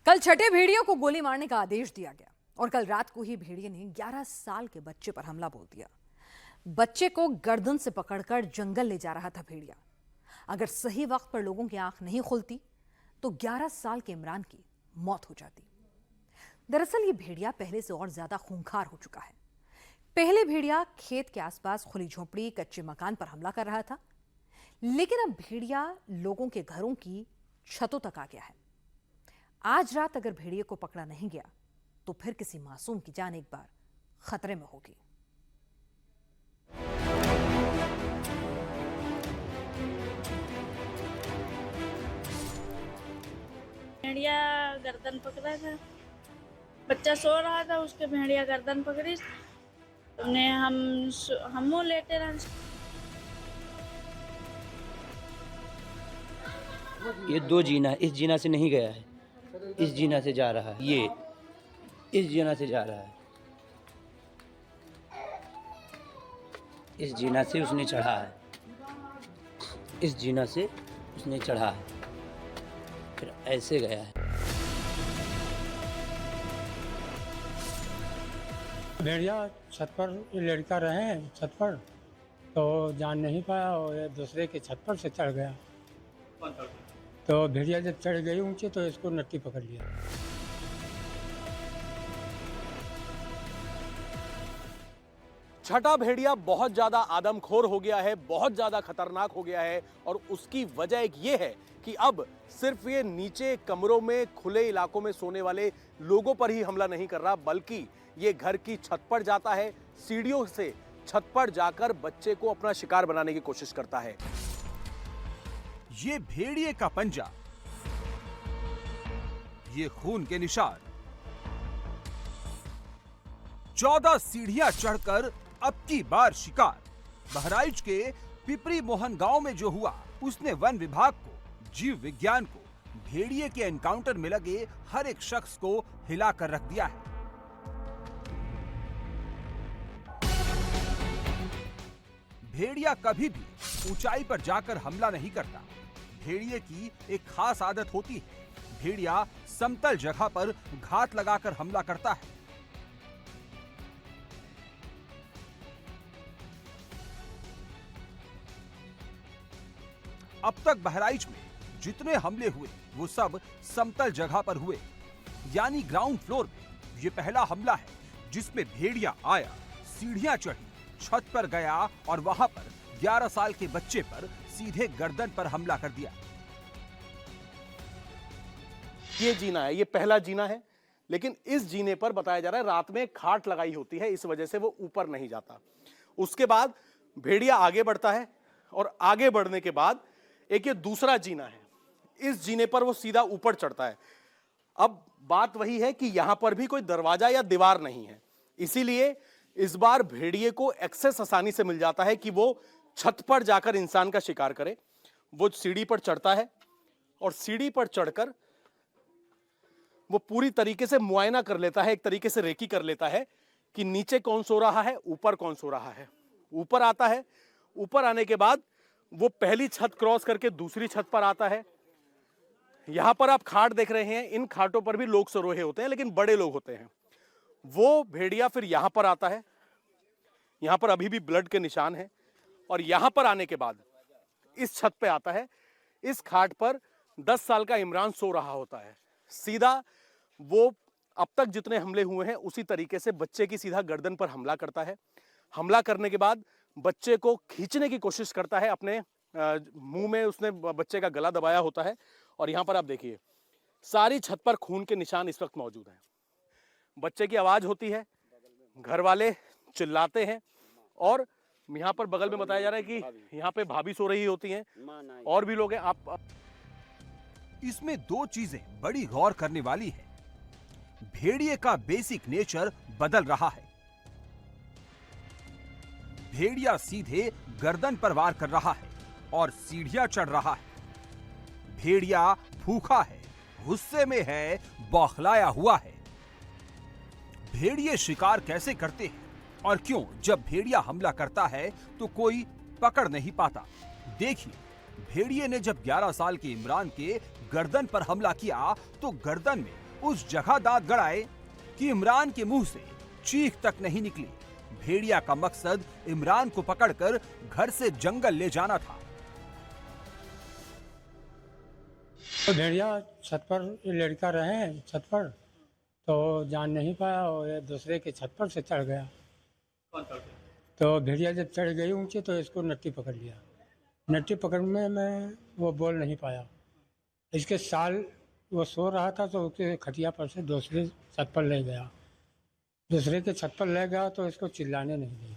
कल छठे भेड़ियों को गोली मारने का आदेश दिया गया और कल रात को ही भेड़िए ने 11 साल के बच्चे पर हमला बोल दिया। बच्चे को गर्दन से पकड़कर जंगल ले जा रहा था भेड़िया। अगर सही वक्त पर लोगों की आंख नहीं खुलती तो 11 साल के इमरान की मौत हो जाती। दरअसल ये भेड़िया पहले से और ज्यादा खूंखार हो चुका है। पहले भेड़िया खेत के आसपास खुली झोपड़ी कच्चे मकान पर हमला कर रहा था, लेकिन अब भेड़िया लोगों के घरों की छतों तक आ गया है। आज रात अगर भेड़िए को पकड़ा नहीं गया तो फिर किसी मासूम की जान एक बार खतरे में होगी। भेड़िया गर्दन पकड़ा था, बच्चा सो रहा था, उसके भेड़िया गर्दन पकड़ी, तुमने हम लेटे रहे। ये दो जीना इस जीना से नहीं गया है, इस जीना से जा रहा है, ये इस जीना से जा रहा है, इस जीना से उसने चढ़ा है, इस जीना से उसने चढ़ा है, फिर ऐसे गया है। भेड़िया छत पर लड़का रहे हैं छत पर, तो जान नहीं पाया और ये दूसरे के छत पर से चढ़ गया। तो भेड़िया जब चढ़ गई ऊंचे तो इसको नट्टी पकड़ लिया। छठा भेड़िया बहुत ज्यादा आदमखोर हो गया है, बहुत ज्यादा खतरनाक हो गया है और उसकी वजह एक ये है कि अब सिर्फ ये नीचे कमरों में खुले इलाकों में सोने वाले लोगों पर ही हमला नहीं कर रहा, बल्कि ये घर की छत पर जाता है, सीढ़ियों से छत पर जाकर बच्चे को अपना शिकार बनाने की कोशिश करता है। ये भेड़िए का पंजा, ये खून के निशान। 14 सीढ़ियां चढ़कर अब की बार शिकार। बहराइच के पिपरी मोहन गांव में जो हुआ, उसने वन विभाग को, जीव विज्ञान को, भेड़िए के एनकाउंटर में लगे हर एक शख्स को हिलाकर रख दिया है। भेड़िया कभी भी ऊंचाई पर जाकर हमला नहीं करता। भेड़िए की एक खास आदत होती है, भेड़िया समतल जगह पर घात लगाकर हमला करता है। अब तक बहराइच में जितने हमले हुए वो सब समतल जगह पर हुए, यानी ग्राउंड फ्लोर में। ये पहला हमला है जिसमें भेड़िया आया, सीढ़ियां चढ़ी, छत पर गया और वहां पर 11 साल के बच्चे पर सीधे गर्दन पर हमला कर दिया। ये जीना है, ये पहला जीना है, लेकिन इस जीने पर बताया जा रहा है रात में खाट लगाई होती है, इस वजह से वो ऊपर नहीं जाता। उसके बाद भेड़िया आगे बढ़ता है और आगे बढ़ने के बाद एक ये दूसरा जीना है, इस जीने पर वो सीधा ऊपर चढ़ता है। अब बात वही है कि यहां पर भी कोई दरवाजा या दीवार नहीं है, इसीलिए इस बार भेड़िए को एक्सेस आसानी से मिल जाता है कि वो छत पर जाकर इंसान का शिकार करे। वो सीढ़ी पर चढ़ता है और सीढ़ी पर चढ़कर वो पूरी तरीके से मुआयना कर लेता है, एक तरीके से रेकी कर लेता है कि नीचे कौन सो रहा है, ऊपर कौन सो रहा है। ऊपर आता है, ऊपर आने के बाद वो पहली छत क्रॉस करके दूसरी छत पर आता है। यहां पर आप खाट देख रहे हैं, इन खाटों पर भी लोग सो रहे होते हैं, लेकिन बड़े लोग होते हैं। वो भेड़िया फिर यहां पर आता है, यहां पर अभी भी ब्लड के निशान हैं, और यहां पर आने के बाद इस छत पे आता है। इस खाट पर 10 साल का इमरान सो रहा होता है। सीधा वो अब तक जितने हमले हुए हैं उसी तरीके से बच्चे की सीधा गर्दन पर हमला करता है। हमला करने के बाद बच्चे को खींचने की कोशिश करता है, अपने मुंह में उसने बच्चे का गला दबाया होता है। और यहां पर आप देखिए सारी छत पर खून के निशान इस वक्त मौजूद हैं। बच्चे की आवाज होती है, घर वाले चिल्लाते हैं, और यहाँ पर बगल में बताया जा रहा है कि यहाँ पे भाभी सो रही होती हैं, और भी लोग हैं। आप इसमें दो चीजें बड़ी गौर करने वाली है। भेड़िए का बेसिक नेचर बदल रहा है। भेड़िया सीधे गर्दन पर वार कर रहा है और सीढ़ियां चढ़ रहा है। भेड़िया भूखा है, गुस्से में है, बौखलाया हुआ है। भेड़िए शिकार कैसे करते हैं और क्यों जब भेड़िया हमला करता है तो कोई पकड़ नहीं पाता? देखिए, भेड़िए ने जब 11 साल के इमरान के गर्दन पर हमला किया तो गर्दन में उस जगह दांत गड़ाए कि इमरान के मुंह से चीख तक नहीं निकली। भेड़िया का मकसद इमरान को पकड़कर घर से जंगल ले जाना था। तो भेड़िया छत पर लड़का रहे छत पर, तो जान नहीं पाया और ये दूसरे के छत पर से चढ़ गया। तो भेड़िया जब चढ़ गई ऊंचे तो इसको नट्टी पकड़ लिया। नट्टी पकड़ में मैं वो बोल नहीं पाया। इसके साल वो सो रहा था तो उसके खटिया पर से दूसरे छत पर ले गया। दूसरे के छत पर ले गया तो इसको चिल्लाने नहीं दिया।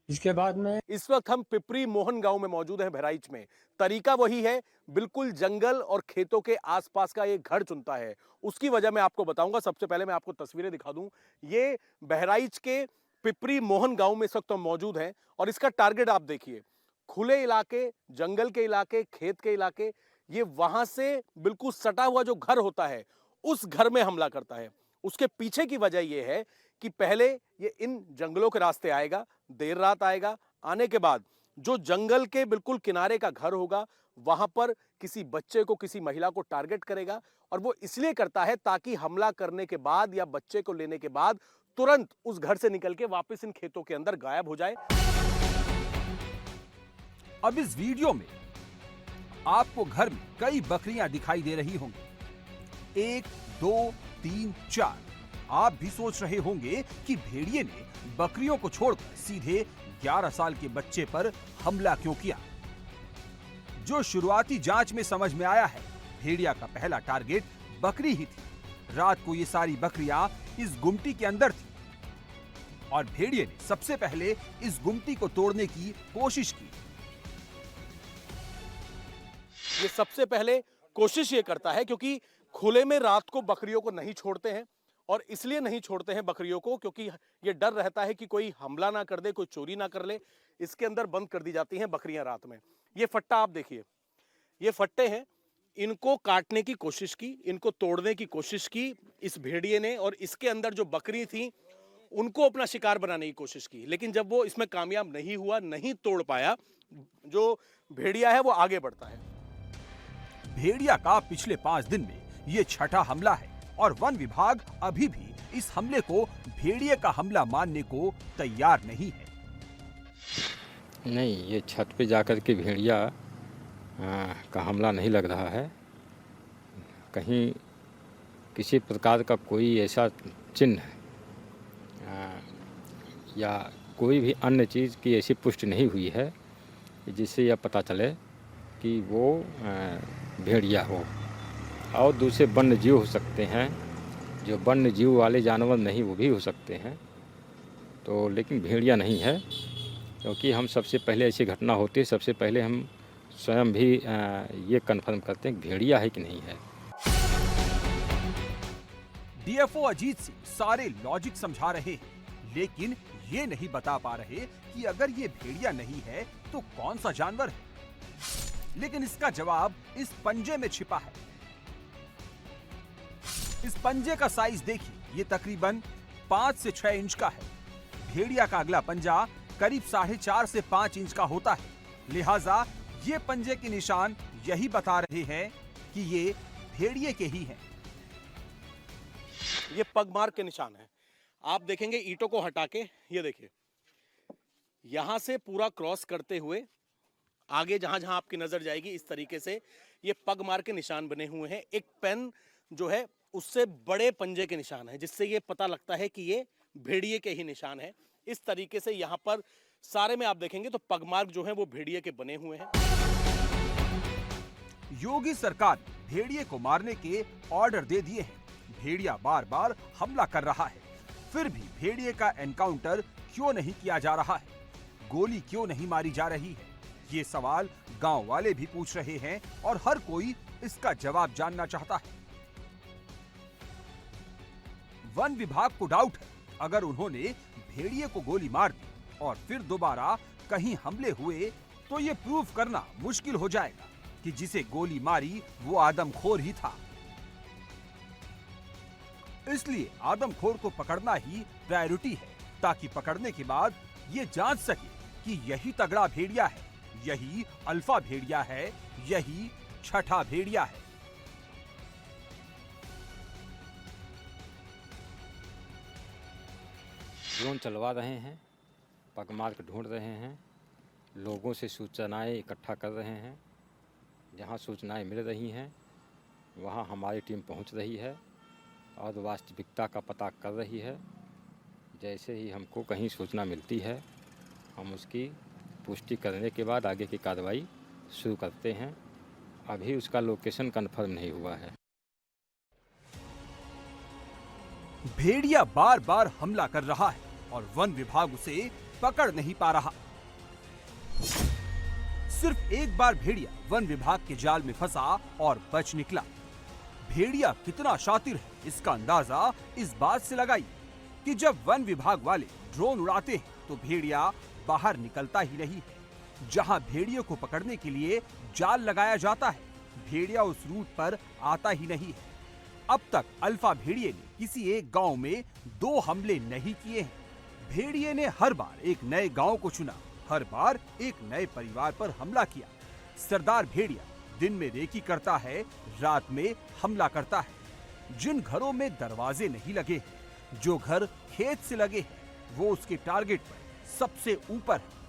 इसके बाद में इस वक्त हम पिपरी मोहन गांव में मौजूद हैं बहराइच में। तरीका वही है, बिल्कुल जंगल और खेतों के आसपास का एक घर चुनता है। उसकी वजह मैं आपको बताऊंगा। सबसे पहले मैं आपको तस्वीरें दिखा दूं। ये बहराइच के पिपरी मोहन गांव में इस वक्त हम मौजूद हैं और इसका टारगेट आप देखिए। खुले इलाके, जंगल के इलाके, खेत के इलाके, ये वहां से बिल्कुल सटा हुआ जो घर होता है उस घर में हमला करता है। उसके पीछे की वजह यह है कि पहले ये इन जंगलों के रास्ते आएगा, देर रात आएगा। आने के बाद जो जंगल के बिल्कुल किनारे का घर होगा वहां पर किसी बच्चे को, किसी महिला को टारगेट करेगा। और वो इसलिए करता है ताकि हमला करने के बाद या बच्चे को लेने के बाद तुरंत उस घर से निकल के वापस इन खेतों के अंदर गायब हो जाए। अब इस वीडियो में आपको घर में कई बकरियां दिखाई दे रही होंगी। 1, 2, 3, 4। आप भी सोच रहे होंगे कि भेड़िए ने बकरियों को छोड़कर सीधे 11 साल के बच्चे पर हमला क्यों किया। जो शुरुआती जांच में समझ में आया है, भेड़िया का पहला टारगेट बकरी ही थी। रात को ये सारी बकरियां इस गुमटी के अंदर थी और भेड़िए ने सबसे पहले इस गुमटी को तोड़ने की कोशिश की। ये सबसे पहले कोशिश ये करता है क्योंकि खुले में रात को बकरियों को नहीं छोड़ते हैं। और इसलिए नहीं छोड़ते हैं बकरियों को क्योंकि ये डर रहता है कि कोई हमला ना कर दे, कोई चोरी ना कर ले। इसके अंदर बंद कर दी जाती हैं बकरियां रात में। ये फट्टा आप देखिए, ये फट्टे हैं। इनको काटने की कोशिश की, इनको तोड़ने की कोशिश की इस भेड़िए ने और इसके अंदर जो बकरी थी उनको अपना शिकार बनाने की कोशिश की। लेकिन जब वो इसमें कामयाब नहीं हुआ, नहीं तोड़ पाया, जो भेड़िया है वो आगे बढ़ता है। भेड़िया का पिछले 5 दिन में ये छठा हमला है और वन विभाग अभी भी इस हमले को भेड़िए का हमला मानने को तैयार नहीं है। नहीं, ये छत पे जाकर के भेड़िया का हमला नहीं लग रहा है। कहीं किसी प्रकार का कोई ऐसा चिन्ह या कोई भी अन्य चीज़ की ऐसी पुष्टि नहीं हुई है जिससे यह पता चले कि वो भेड़िया हो। और दूसरे वन्य जीव हो सकते हैं, जो वन्य जीव वाले जानवर नहीं वो भी हो सकते हैं। तो लेकिन भेड़िया नहीं है, क्योंकि हम सबसे पहले ऐसी घटना होती है सबसे पहले हम स्वयं भी ये कन्फर्म करते हैं कि भेड़िया है कि नहीं है। डीएफओ अजीत सिंह सारे लॉजिक समझा रहे हैं, लेकिन ये नहीं बता पा रहे कि अगर ये भेड़िया नहीं है तो कौन सा जानवर है। लेकिन इसका जवाब इस पंजे में छिपा है। इस पंजे का साइज देखिए, ये तकरीबन 5 से 6 इंच का है। भेड़िया का अगला पंजा करीब 4.5 से 5 इंच का होता है। लिहाजा ये पंजे के निशान यही बता रहे हैं कि ये भेड़िए के ही हैं। ये पगमार्क के निशान है। आप देखेंगे ईंटों को हटा के, ये देखिए यहां से पूरा क्रॉस करते हुए आगे जहां जहां आपकी नजर जाएगी इस तरीके से ये पगमार्क के निशान बने हुए हैं। एक पेन जो है उससे बड़े पंजे के निशान है, जिससे ये पता लगता है कि ये भेड़िए के ही निशान है। इस तरीके से यहाँ पर सारे में आप देखेंगे तो पगमार्क जो है वो भेड़िए के बने हुए हैं। योगी सरकार ने भेड़िए को मारने के ऑर्डर दे दिए हैं। भेड़िया बार बार हमला कर रहा है, फिर भी भेड़िए का एनकाउंटर क्यों नहीं किया जा रहा है? गोली क्यों नहीं मारी जा रही है? ये सवाल गांव वाले भी पूछ रहे हैं और हर कोई इसका जवाब जानना चाहता है। वन विभाग को डाउट है, अगर उन्होंने भेड़िए को गोली मार दी और फिर दोबारा कहीं हमले हुए तो ये प्रूव करना मुश्किल हो जाएगा कि जिसे गोली मारी वो आदमखोर ही था। इसलिए आदमखोर को पकड़ना ही प्रायोरिटी है, ताकि पकड़ने के बाद ये जांच सके कि यही तगड़ा भेड़िया है, यही अल्फा भेड़िया है, यही छठा भेड़िया है। ड्रोन चलवा रहे हैं, पगमार्क ढूंढ रहे हैं, लोगों से सूचनाएं इकट्ठा कर रहे हैं। जहां सूचनाएं मिल रही हैं वहां हमारी टीम पहुंच रही है और वास्तविकता का पता कर रही है। जैसे ही हमको कहीं सूचना मिलती है हम उसकी पुष्टि करने के बाद आगे की कार्रवाई शुरू करते हैं। अभी उसका लोकेशन कंफर्म नहीं हुआ है। भेड़िया बार बार हमला कर रहा है और वन विभाग उसे पकड़ नहीं पा रहा। सिर्फ एक बार भेड़िया वन विभाग के जाल में फंसा और बच निकला। भेड़िया कितना शातिर है इसका अंदाजा इस बात से लगाइए कि जब वन विभाग वाले ड्रोन उड़ाते हैं तो भेड़िया बाहर निकलता ही नहीं है। जहां भेड़ियों को पकड़ने के लिए जाल लगाया जाता है, भेड़िया उस रूट पर आता ही नहीं है। अब तक अल्फा भेड़िए ने किसी एक गांव में 2 हमले नहीं किए हैं। भेड़िए ने हर बार एक नए गांव को चुना, हर बार एक नए परिवार पर हमला किया। सरदार भेड़िया दिन में रेकी करता है, रात में हमला करता है। जिन घरों में दरवाजे नहीं लगे, जो घर खेत से लगे हैं, वो उसके टारगेट पर सबसे ऊपर है।